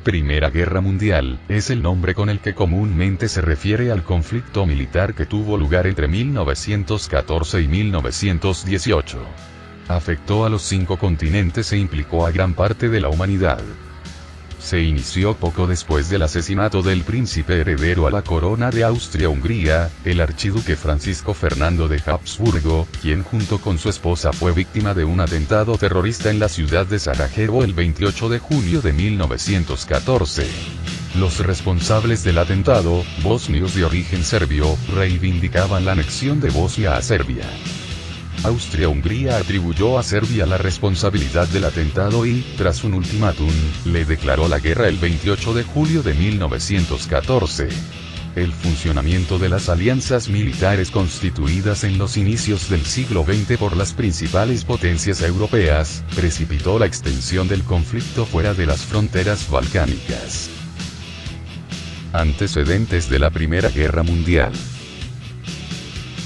Primera Guerra Mundial, es el nombre con el que comúnmente se refiere al conflicto militar que tuvo lugar entre 1914 y 1918. Afectó a los 5 continentes e implicó a gran parte de la humanidad. Se inició poco después del asesinato del príncipe heredero a la corona de Austria-Hungría, el archiduque Francisco Fernando de Habsburgo, quien junto con su esposa fue víctima de un atentado terrorista en la ciudad de Sarajevo el 28 de junio de 1914. Los responsables del atentado, bosnios de origen serbio, reivindicaban la anexión de Bosnia a Serbia. Austria-Hungría atribuyó a Serbia la responsabilidad del atentado y, tras un ultimátum, le declaró la guerra el 28 de julio de 1914. El funcionamiento de las alianzas militares constituidas en los inicios del siglo XX por las principales potencias europeas, precipitó la extensión del conflicto fuera de las fronteras balcánicas. Antecedentes de la Primera Guerra Mundial.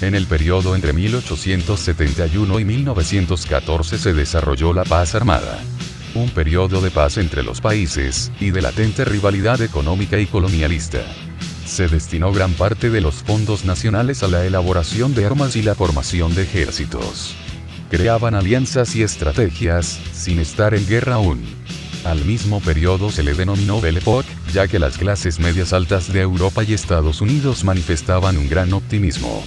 En el periodo entre 1871 y 1914 se desarrolló la paz armada. Un periodo de paz entre los países, y de latente rivalidad económica y colonialista. Se destinó gran parte de los fondos nacionales a la elaboración de armas y la formación de ejércitos. Creaban alianzas y estrategias, sin estar en guerra aún. Al mismo periodo se le denominó Belle Époque, ya que las clases medias altas de Europa y Estados Unidos manifestaban un gran optimismo.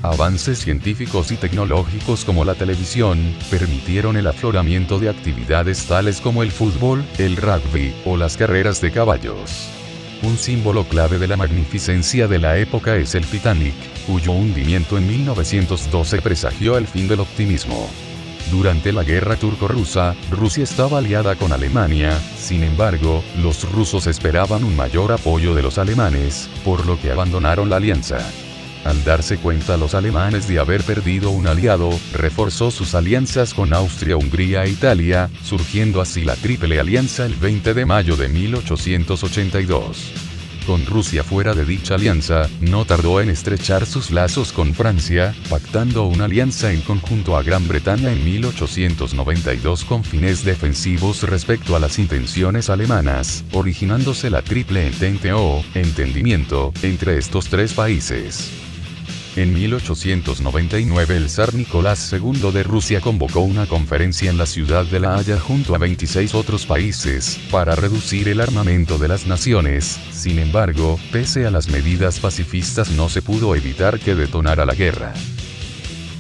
Avances científicos y tecnológicos como la televisión, permitieron el afloramiento de actividades tales como el fútbol, el rugby, o las carreras de caballos. Un símbolo clave de la magnificencia de la época es el Titanic, cuyo hundimiento en 1912 presagió el fin del optimismo. Durante la guerra turco-rusa, Rusia estaba aliada con Alemania, sin embargo, los rusos esperaban un mayor apoyo de los alemanes, por lo que abandonaron la alianza. Al darse cuenta los alemanes de haber perdido un aliado, reforzó sus alianzas con Austria-Hungría e Italia, surgiendo así la Triple Alianza el 20 de mayo de 1882. Con Rusia fuera de dicha alianza, no tardó en estrechar sus lazos con Francia, pactando una alianza en conjunto a Gran Bretaña en 1892 con fines defensivos respecto a las intenciones alemanas, originándose la Triple Entente o entendimiento entre estos 3 países. En 1899 el zar Nicolás II de Rusia convocó una conferencia en la ciudad de La Haya junto a 26 otros países, para reducir el armamento de las naciones. Sin embargo, pese a las medidas pacifistas no se pudo evitar que detonara la guerra.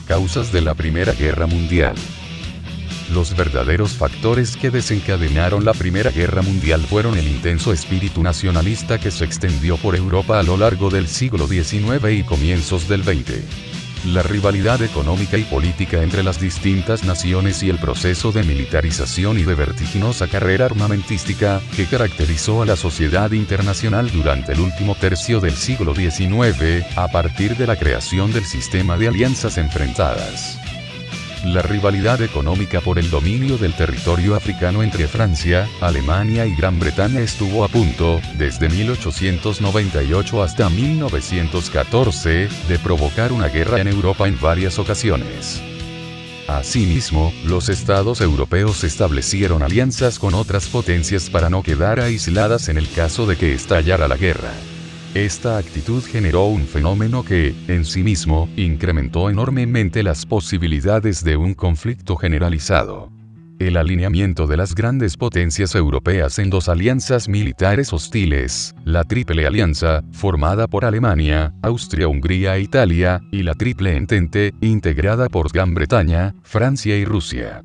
Causas de la Primera Guerra Mundial. Los verdaderos factores que desencadenaron la Primera Guerra Mundial fueron el intenso espíritu nacionalista que se extendió por Europa a lo largo del siglo XIX y comienzos del XX. La rivalidad económica y política entre las distintas naciones y el proceso de militarización y de vertiginosa carrera armamentística, que caracterizó a la sociedad internacional durante el último tercio del siglo XIX, a partir de la creación del sistema de alianzas enfrentadas. La rivalidad económica por el dominio del territorio africano entre Francia, Alemania y Gran Bretaña estuvo a punto, desde 1898 hasta 1914, de provocar una guerra en Europa en varias ocasiones. Asimismo, los estados europeos establecieron alianzas con otras potencias para no quedar aisladas en el caso de que estallara la guerra. Esta actitud generó un fenómeno que, en sí mismo, incrementó enormemente las posibilidades de un conflicto generalizado. El alineamiento de las grandes potencias europeas en 2 alianzas militares hostiles, la Triple Alianza, formada por Alemania, Austria-Hungría e Italia, y la Triple Entente, integrada por Gran Bretaña, Francia y Rusia.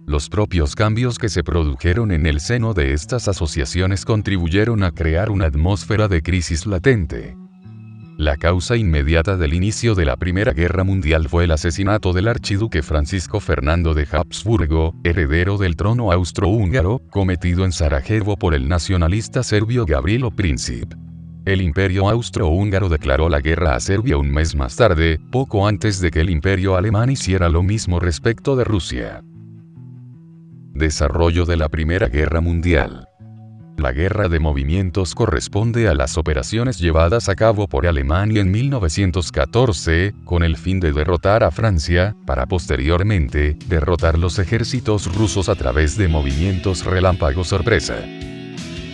Los propios cambios que se produjeron en el seno de estas asociaciones contribuyeron a crear una atmósfera de crisis latente. La causa inmediata del inicio de la Primera Guerra Mundial fue el asesinato del archiduque Francisco Fernando de Habsburgo, heredero del trono austrohúngaro, cometido en Sarajevo por el nacionalista serbio Gavrilo Princip. El Imperio austrohúngaro declaró la guerra a Serbia un mes más tarde, poco antes de que el Imperio alemán hiciera lo mismo respecto de Rusia. Desarrollo de la Primera Guerra Mundial. La guerra de movimientos corresponde a las operaciones llevadas a cabo por Alemania en 1914, con el fin de derrotar a Francia, para posteriormente, derrotar los ejércitos rusos a través de movimientos relámpago sorpresa.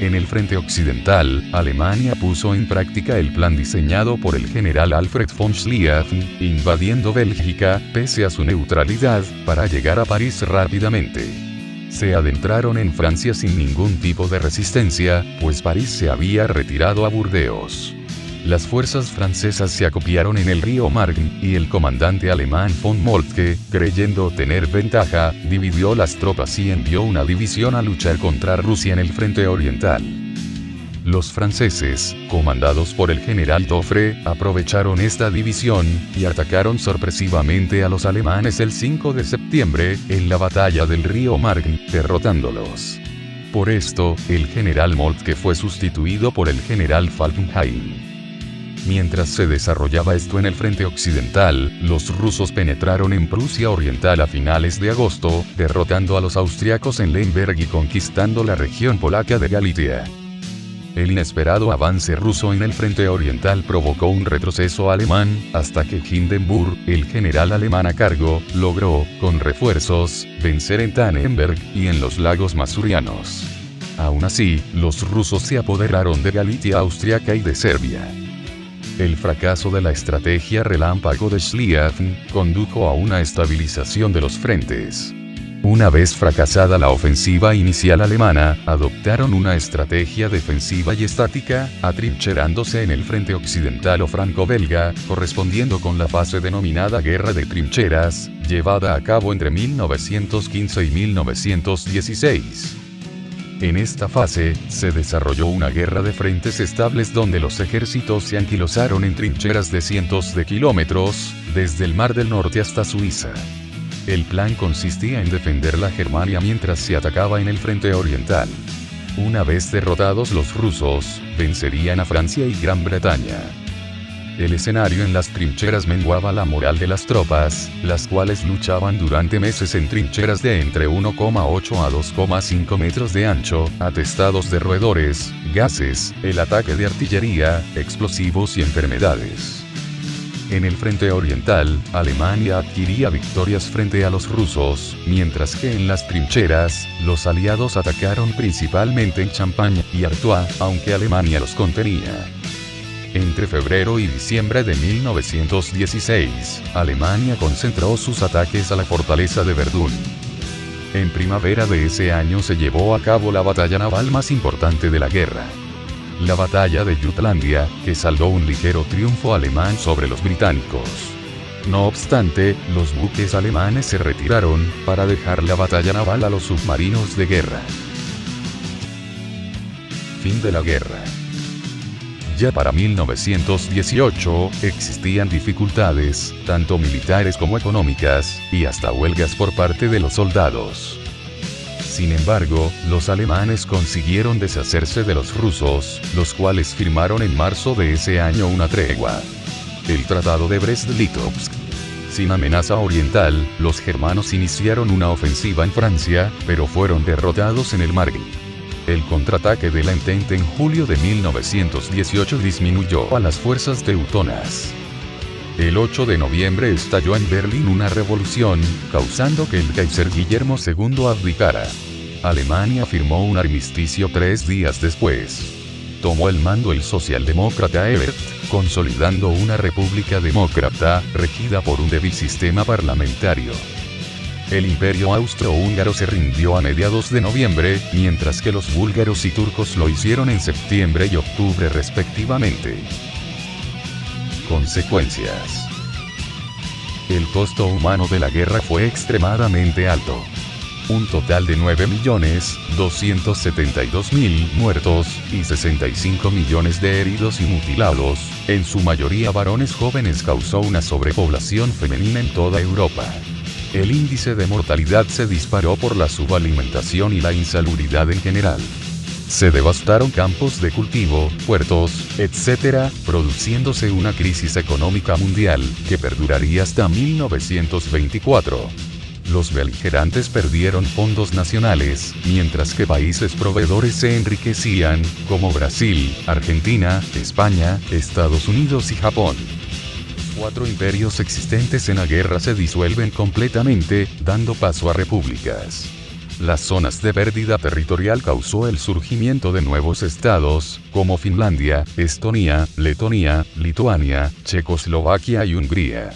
En el frente occidental, Alemania puso en práctica el plan diseñado por el general Alfred von Schlieffen, invadiendo Bélgica, pese a su neutralidad, para llegar a París rápidamente. Se adentraron en Francia sin ningún tipo de resistencia, pues París se había retirado a Burdeos. Las fuerzas francesas se acopiaron en el río Marne, y el comandante alemán von Moltke, creyendo tener ventaja, dividió las tropas y envió una división a luchar contra Rusia en el frente oriental. Los franceses, comandados por el general Joffre, aprovecharon esta división, y atacaron sorpresivamente a los alemanes el 5 de septiembre, en la batalla del río Marne, derrotándolos. Por esto, el general Moltke fue sustituido por el general Falkenhayn. Mientras se desarrollaba esto en el frente occidental, los rusos penetraron en Prusia Oriental a finales de agosto, derrotando a los austriacos en Lemberg y conquistando la región polaca de Galicia. El inesperado avance ruso en el frente oriental provocó un retroceso alemán, hasta que Hindenburg, el general alemán a cargo, logró, con refuerzos, vencer en Tannenberg y en los lagos masurianos. Aún así, los rusos se apoderaron de Galicia austriaca y de Serbia. El fracaso de la estrategia relámpago de Schlieffen condujo a una estabilización de los frentes. Una vez fracasada la ofensiva inicial alemana, adoptaron una estrategia defensiva y estática, atrincherándose en el frente occidental o franco-belga, correspondiendo con la fase denominada Guerra de Trincheras, llevada a cabo entre 1915 y 1916. En esta fase, se desarrolló una guerra de frentes estables donde los ejércitos se anquilosaron en trincheras de cientos de kilómetros, desde el Mar del Norte hasta Suiza. El plan consistía en defender la Germania mientras se atacaba en el frente oriental. Una vez derrotados los rusos, vencerían a Francia y Gran Bretaña. El escenario en las trincheras menguaba la moral de las tropas, las cuales luchaban durante meses en trincheras de entre 1,8 a 2,5 metros de ancho, atestados de roedores, gases, el ataque de artillería, explosivos y enfermedades. En el frente oriental, Alemania adquiría victorias frente a los rusos, mientras que en las trincheras, los aliados atacaron principalmente en Champagne y Artois, aunque Alemania los contenía. Entre febrero y diciembre de 1916, Alemania concentró sus ataques a la fortaleza de Verdún. En primavera de ese año se llevó a cabo la batalla naval más importante de la guerra. La batalla de Jutlandia, que saldó un ligero triunfo alemán sobre los británicos. No obstante, los buques alemanes se retiraron, para dejar la batalla naval a los submarinos de guerra. Fin de la guerra. Ya para 1918, existían dificultades, tanto militares como económicas, y hasta huelgas por parte de los soldados. Sin embargo, los alemanes consiguieron deshacerse de los rusos, los cuales firmaron en marzo de ese año una tregua. El Tratado de Brest-Litovsk. Sin amenaza oriental, los germanos iniciaron una ofensiva en Francia, pero fueron derrotados en el Marne. El contraataque de la Entente en julio de 1918 disminuyó a las fuerzas teutonas. El 8 de noviembre estalló en Berlín una revolución, causando que el Kaiser Guillermo II abdicara. Alemania firmó un armisticio 3 días después. Tomó el mando el socialdemócrata Ebert, consolidando una república demócrata, regida por un débil sistema parlamentario. El imperio austrohúngaro se rindió a mediados de noviembre, mientras que los búlgaros y turcos lo hicieron en septiembre y octubre respectivamente. Consecuencias. El costo humano de la guerra fue extremadamente alto. Un total de 9.272.000 muertos, y 65 millones de heridos y mutilados, en su mayoría varones jóvenes, causó una sobrepoblación femenina en toda Europa. El índice de mortalidad se disparó por la subalimentación y la insalubridad en general. Se devastaron campos de cultivo, puertos, etc., produciéndose una crisis económica mundial, que perduraría hasta 1924. Los beligerantes perdieron fondos nacionales, mientras que países proveedores se enriquecían, como Brasil, Argentina, España, Estados Unidos y Japón. 4 imperios existentes en la guerra se disuelven completamente, dando paso a repúblicas. Las zonas de pérdida territorial causó el surgimiento de nuevos estados, como Finlandia, Estonia, Letonia, Lituania, Checoslovaquia y Hungría.